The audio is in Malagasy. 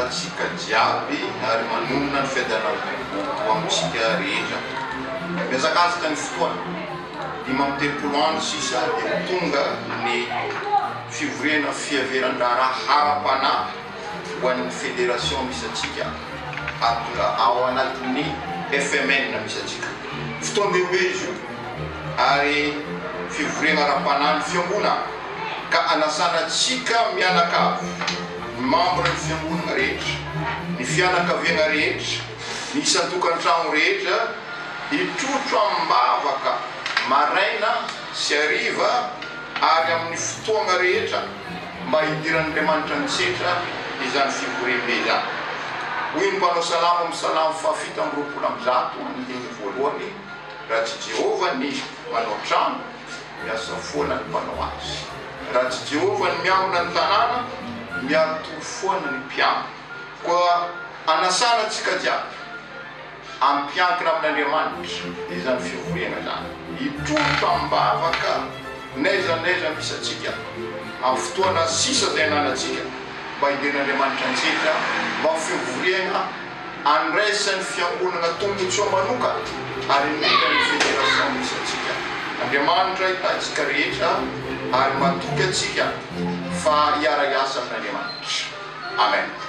antsika jiaby ary manomana ny fiadanam-po amintsika rehetra. Miazakazaka ny fotoana 5 andro sisa dia tonga ny fivoriana fiaveran-draharaha ara-panahy ho an'ny fédération misy atsika ao anatin'ny FMN misy atsika. Fotoana lehibe izy io ary fivoriana ara-panahy ny fiangonana ka anasana atsika mianakavy membre ny fiangonana rehetra, ny fianakaviana rehetra, ny isan-tokantrano rehetra hitrotro am-bavaka maraina sy hariva ary amin'ny fotoana rehetra mba hidiran'Andriamanitra ny setra izany fivoriana izany. Hoy ny mpanao salamo amin'ny salamo 720 amin'ny dimy voalohany, raha tsy Jehova ny manao trano, miasa foana ny mpanao azy. Raha tsy Jehova ny miambina ny tanàna, miatory foana ny mpiambina. Koa anasana antsika jiaby ampiankina amin'Andriamanitra izany fivoriana zany, hitrotro am-bavaka naiza misy atsika amin'ny fotoana sisa izay ananantsika mba hidiran'Andriamanitra ny setra, mba fivoriana andraisan'ny fiangonana tombotsoa manokana ary indrindra ny fédération misy atsika. Andriamanitra hitantsika rehetra ary matoky atsika fa hiara-iasa amin'Andriamanitra. Amen.